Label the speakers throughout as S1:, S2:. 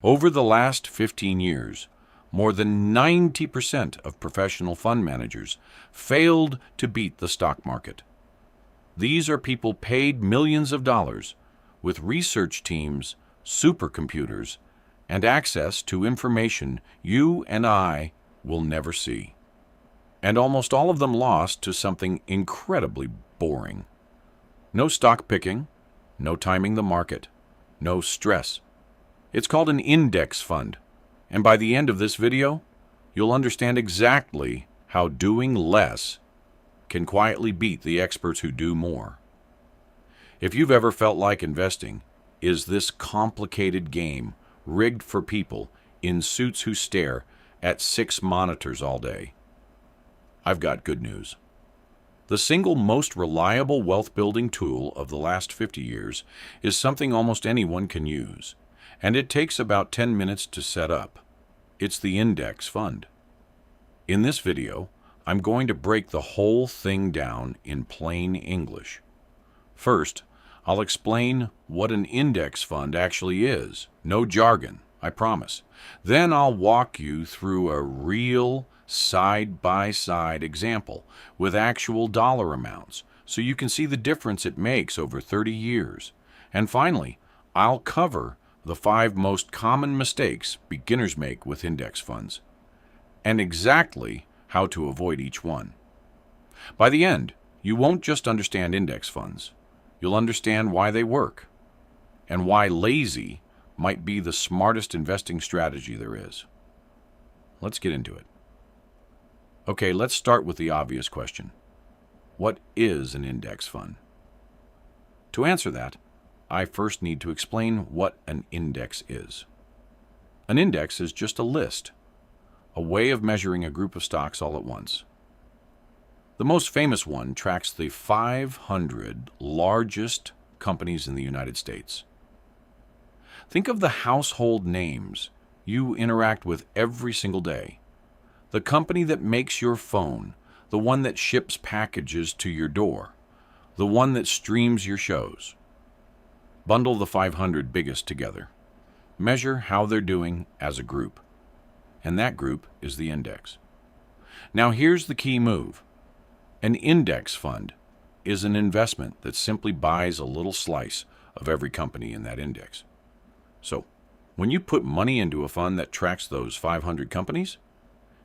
S1: Over the last 15 years, more than 90% of professional fund managers failed to beat the stock market. These are people paid millions of dollars with research teams, supercomputers, and access to information you and I will never see. And almost all of them lost to something incredibly boring. No stock picking, no timing the market, no stress. It's called an index fund, and by the end of this video, you'll understand exactly how doing less can quietly beat the experts who do more. If you've ever felt like investing is this complicated game rigged for people in suits who stare at 6 monitors all day, I've got good news. The single most reliable wealth-building tool of the last 50 years is something almost anyone can use, and it takes about 10 minutes to set up. It's the index fund. In this video, I'm going to break the whole thing down in plain English. First, I'll explain what an index fund actually is. No jargon, I promise. Then I'll walk you through a real side-by-side example with actual dollar amounts so you can see the difference it makes over 30 years. And finally, I'll cover the 5 most common mistakes beginners make with index funds and exactly how to avoid each one. By the end, you won't just understand index funds. You'll understand why they work and why lazy might be the smartest investing strategy there is. Let's get into it. Okay, let's start with the obvious question. What is an index fund? To answer that, I first need to explain what an index is. An index is just a list, a way of measuring a group of stocks all at once. The most famous one tracks the 500 largest companies in the United States. Think of the household names you interact with every single day. The company that makes your phone, the one that ships packages to your door, the one that streams your shows. Bundle the 500 biggest together. Measure how they're doing as a group. And that group is the index. Now here's the key move. An index fund is an investment that simply buys a little slice of every company in that index. So, when you put money into a fund that tracks those 500 companies,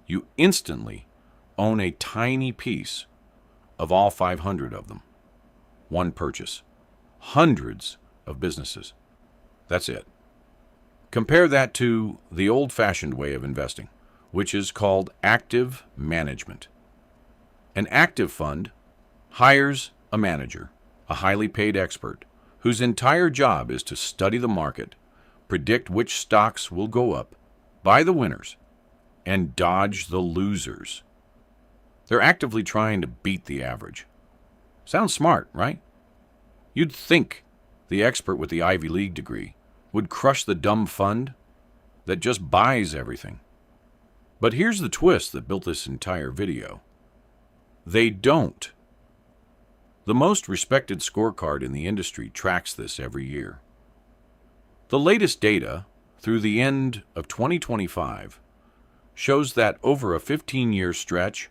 S1: you instantly own a tiny piece of all 500 of them. One purchase. Hundreds of businesses. That's it. Compare that to the old-fashioned way of investing, which is called active management. An active fund hires a manager, a highly paid expert, whose entire job is to study the market, predict which stocks will go up, buy the winners, and dodge the losers. They're actively trying to beat the average. Sounds smart, right? You'd think the expert with the Ivy League degree would crush the dumb fund that just buys everything. But here's the twist that built this entire video. They don't. The most respected scorecard in the industry tracks this every year. The latest data through the end of 2025 shows that over a 15-year stretch,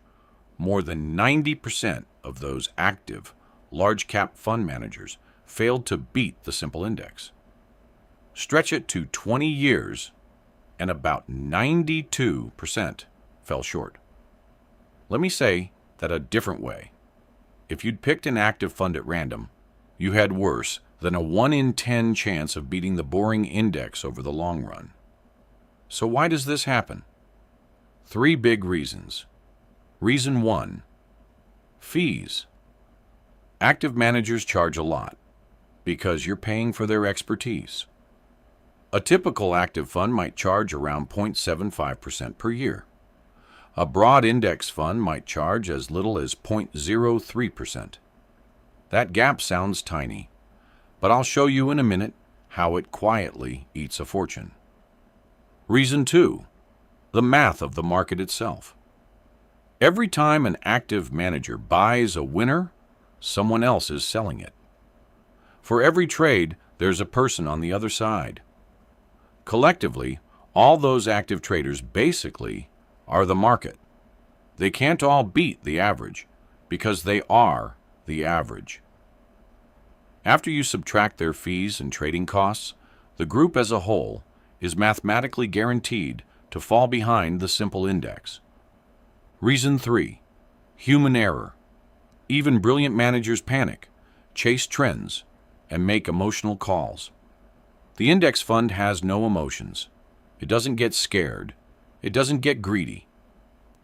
S1: more than 90% of those active large-cap fund managers failed to beat the simple index. Stretch it to 20 years, and about 92% fell short. Let me say that a different way. If you'd picked an active fund at random, you had worse than a 1 in 10 chance of beating the boring index over the long run. So why does this happen? 3 big reasons. Reason 1, fees. Active managers charge a lot because you're paying for their expertise. A typical active fund might charge around 0.75% per year. A broad index fund might charge as little as 0.03%. That gap sounds tiny, but I'll show you in a minute how it quietly eats a fortune. Reason 2, the math of the market itself. Every time an active manager buys a winner, someone else is selling it. For every trade, there's a person on the other side. Collectively, all those active traders basically are the market. They can't all beat the average because they are the average. After you subtract their fees and trading costs, the group as a whole is mathematically guaranteed to fall behind the simple index. Reason 3. Human error. Even brilliant managers panic, chase trends, and make emotional calls. The index fund has no emotions. It doesn't get scared. It doesn't get greedy.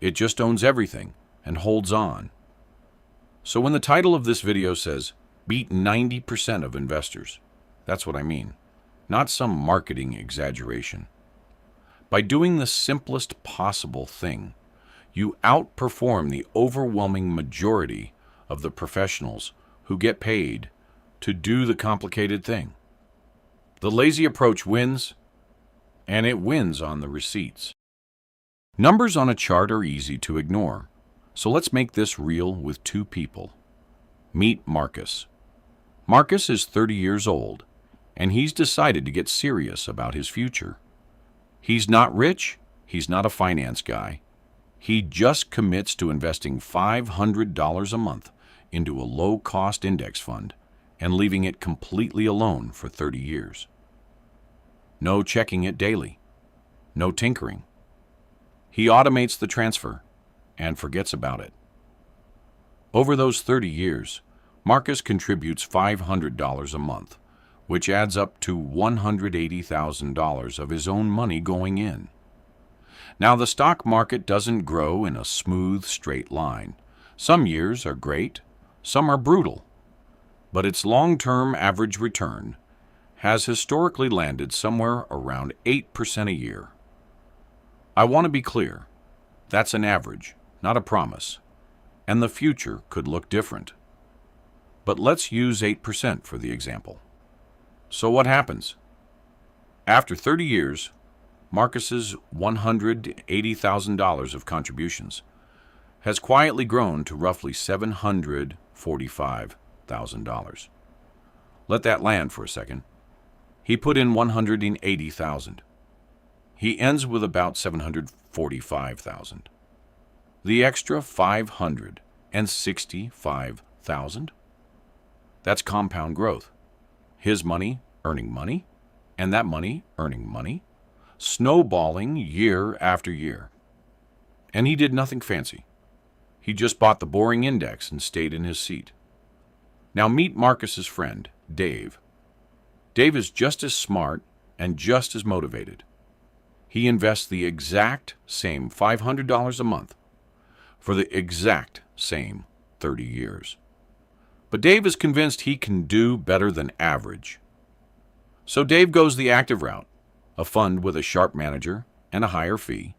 S1: It just owns everything and holds on. So when the title of this video says, "Beat 90% of investors," that's what I mean, not some marketing exaggeration. By doing the simplest possible thing, you outperform the overwhelming majority of the professionals who get paid to do the complicated thing. The lazy approach wins, and it wins on the receipts. Numbers on a chart are easy to ignore, so let's make this real with two people. Meet Marcus. Marcus is 30 years old, and he's decided to get serious about his future. He's not rich, he's not a finance guy. He just commits to investing $500 a month into a low-cost index fund and leaving it completely alone for 30 years. No checking it daily. No tinkering. He automates the transfer and forgets about it. Over those 30 years, Marcus contributes $500 a month, which adds up to $180,000 of his own money going in. Now, the stock market doesn't grow in a smooth, straight line. Some years are great, some are brutal. But its long-term average return has historically landed somewhere around 8% a year. I want to be clear, that's an average, not a promise, and the future could look different. But let's use 8% for the example. So what happens? After 30 years, Marcus's $180,000 of contributions has quietly grown to roughly $745,000. Let that land for a second. He put in $180,000. He ends with about $745,000. The extra $565,000? That's compound growth. His money earning money, and that money earning money, snowballing year after year. And he did nothing fancy. He just bought the boring index and stayed in his seat. Now meet Marcus's friend, Dave. Dave is just as smart and just as motivated. He invests the exact same $500 a month for the exact same 30 years. But Dave is convinced he can do better than average. So Dave goes the active route, a fund with a sharp manager and a higher fee.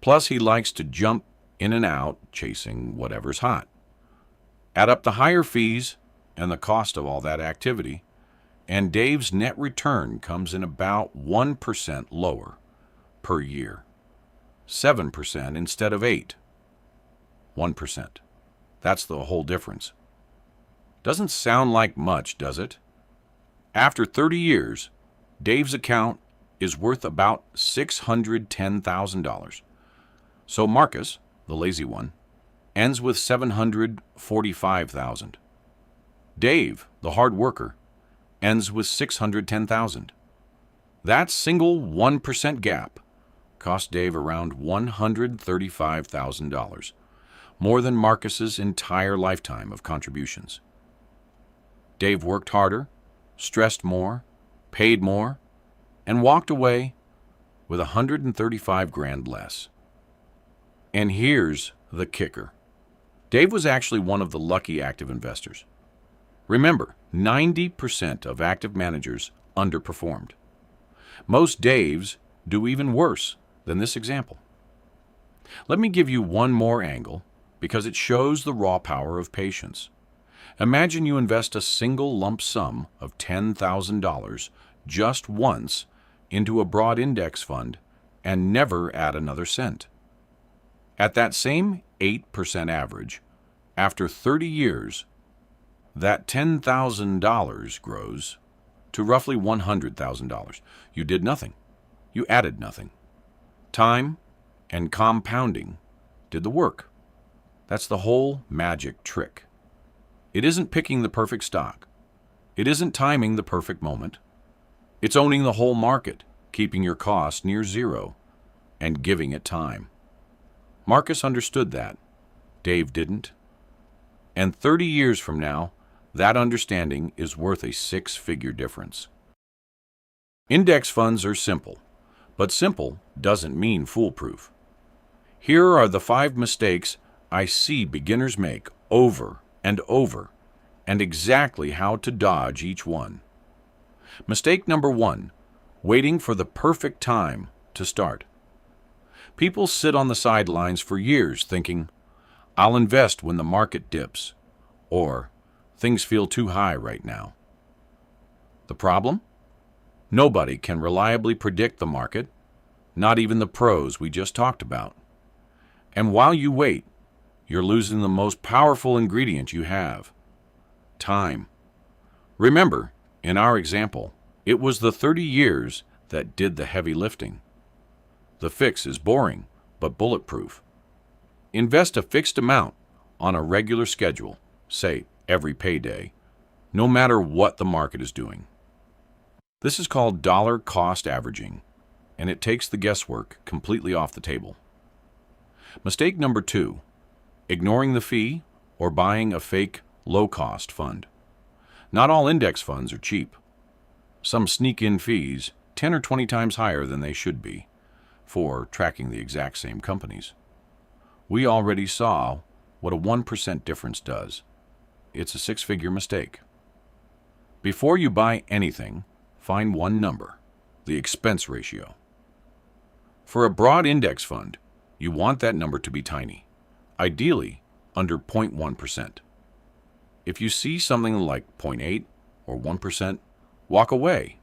S1: Plus, he likes to jump in and out, chasing whatever's hot. Add up the higher fees and the cost of all that activity, and Dave's net return comes in about 1% lower per year. 7% instead of 8%. 1%. That's the whole difference. Doesn't sound like much, does it? After 30 years, Dave's account is worth about $610,000. So Marcus, the lazy one, ends with $745,000. Dave, the hard worker, ends with $610,000. That single 1% gap cost Dave around $135,000, more than Marcus's entire lifetime of contributions. Dave worked harder, stressed more, paid more, and walked away with $135,000 less. And here's the kicker. Dave was actually one of the lucky active investors. Remember, 90% of active managers underperformed. Most Daves do even worse than this example. Let me give you one more angle because it shows the raw power of patience. Imagine you invest a single lump sum of $10,000 just once into a broad index fund and never add another cent. At that same 8% average, after 30 years, that $10,000 grows to roughly $100,000. You did nothing. you added nothing. Time and compounding did the work. That's the whole magic trick. It isn't picking the perfect stock. It isn't timing the perfect moment. It's owning the whole market, keeping your costs near zero, and giving it time. Marcus understood that. Dave didn't. And 30 years from now, that understanding is worth a six-figure difference. Index funds are simple, but simple doesn't mean foolproof. Here are the 5 mistakes I see beginners make over and over, and exactly how to dodge each one. Mistake number 1, waiting for the perfect time to start. People sit on the sidelines for years thinking, I'll invest when the market dips, or things feel too high right now. The problem? Nobody can reliably predict the market, not even the pros we just talked about. And while you wait, you're losing the most powerful ingredient you have: time. Remember, in our example, it was the 30 years that did the heavy lifting. The fix is boring, but bulletproof. Invest a fixed amount on a regular schedule, say every payday, no matter what the market is doing. This is called dollar cost averaging, and it takes the guesswork completely off the table. Mistake number 2, ignoring the fee or buying a fake low-cost fund. Not all index funds are cheap. Some sneak in fees 10 or 20 times higher than they should be for tracking the exact same companies. We already saw what a 1% difference does. It's a six-figure mistake. Before you buy anything, find one number, the expense ratio. For a broad index fund, you want that number to be tiny, ideally under 0.1%. If you see something like 0.8 or 1%, walk away.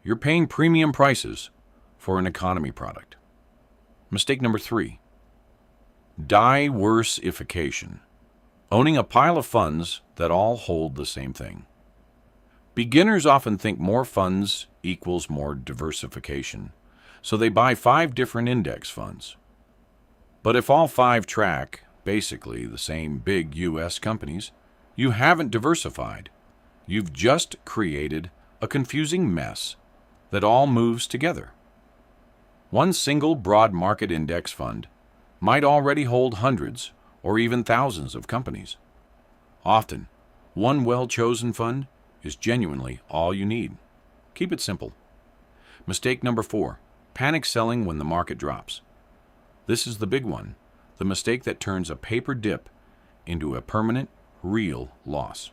S1: You're paying premium prices for an economy product. Mistake number 3, diversification. Owning a pile of funds that all hold the same thing. Beginners often think more funds equals more diversification, so they buy 5 different index funds. But if all 5 track basically the same big U.S. companies, you haven't diversified. You've just created a confusing mess that all moves together. One single broad market index fund might already hold hundreds or even thousands of companies. Often, one well-chosen fund is genuinely all you need. Keep it simple. Mistake number 4, panic selling when the market drops. This is the big one, the mistake that turns a paper dip into a permanent, real loss.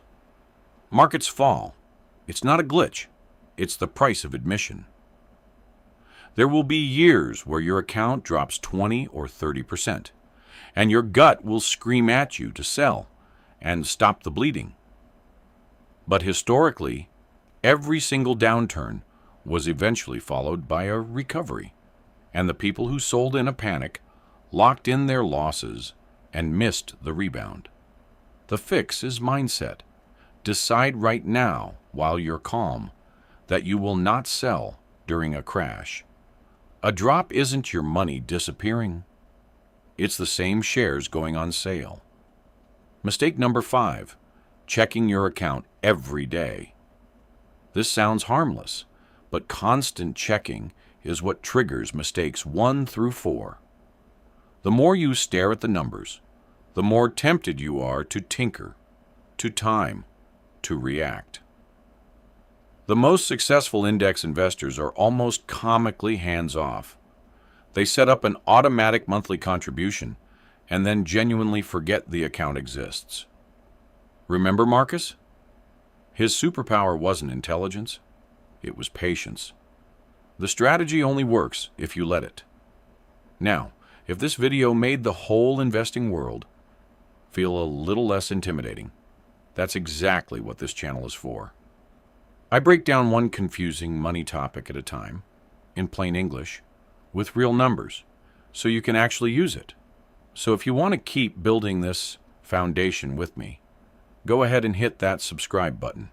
S1: Markets fall. It's not a glitch. It's the price of admission. There will be years where your account drops 20 or 30%, and your gut will scream at you to sell and stop the bleeding. But historically, every single downturn was eventually followed by a recovery, and the people who sold in a panic locked in their losses and missed the rebound. The fix is mindset. Decide right now, while you're calm, that you will not sell during a crash. A drop isn't your money disappearing. It's the same shares going on sale. Mistake number 5, checking your account every day. This sounds harmless, but constant checking is what triggers mistakes 1 through 4. The more you stare at the numbers, the more tempted you are to tinker, to time, to react. The most successful index investors are almost comically hands-off. They set up an automatic monthly contribution and then genuinely forget the account exists. Remember Marcus? His superpower wasn't intelligence, it was patience. The strategy only works if you let it. Now, if this video made the whole investing world feel a little less intimidating, that's exactly what this channel is for. I break down one confusing money topic at a time, in plain English, with real numbers, so you can actually use it. So if you want to keep building this foundation with me, go ahead and hit that subscribe button.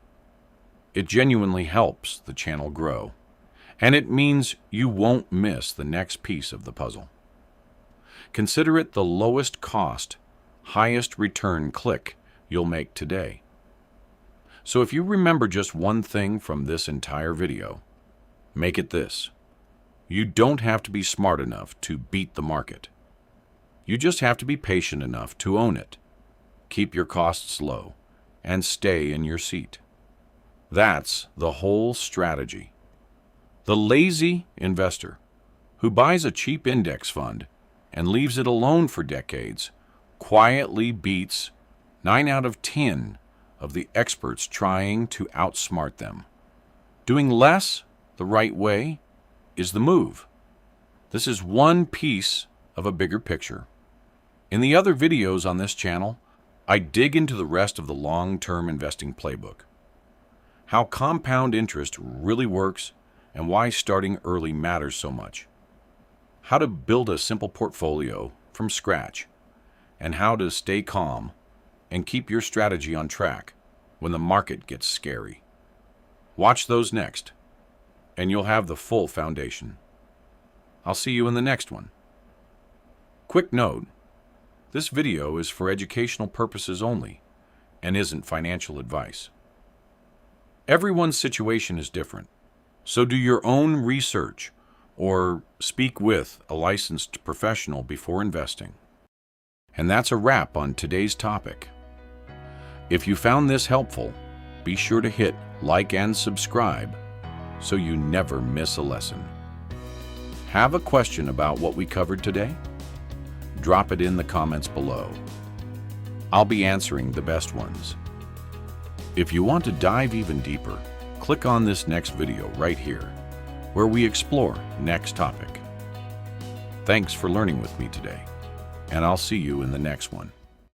S1: It genuinely helps the channel grow, And it means you won't miss the next piece of the puzzle. Consider it the lowest cost, highest return click you'll make today. So if you remember just one thing from this entire video, make it this. You don't have to be smart enough to beat the market. You just have to be patient enough to own it, keep your costs low, and stay in your seat. That's the whole strategy. The lazy investor who buys a cheap index fund and leaves it alone for decades quietly beats 9 out of 10 of the experts trying to outsmart them. Doing less the right way is the move. This is one piece of a bigger picture. In the other videos on this channel, I dig into the rest of the long-term investing playbook, how compound interest really works and why starting early matters so much, how to build a simple portfolio from scratch, and how to stay calm and keep your strategy on track when the market gets scary. Watch those next, and you'll have the full foundation. I'll see you in the next one. Quick note, this video is for educational purposes only and isn't financial advice. Everyone's situation is different, so do your own research or speak with a licensed professional before investing. And that's a wrap on today's topic. If you found this helpful, be sure to hit like and subscribe so you never miss a lesson. Have a question about what we covered today? Drop it in the comments below. I'll be answering the best ones. If you want to dive even deeper, click on this next video right here, where we explore next topic. Thanks for learning with me today, and I'll see you in the next one.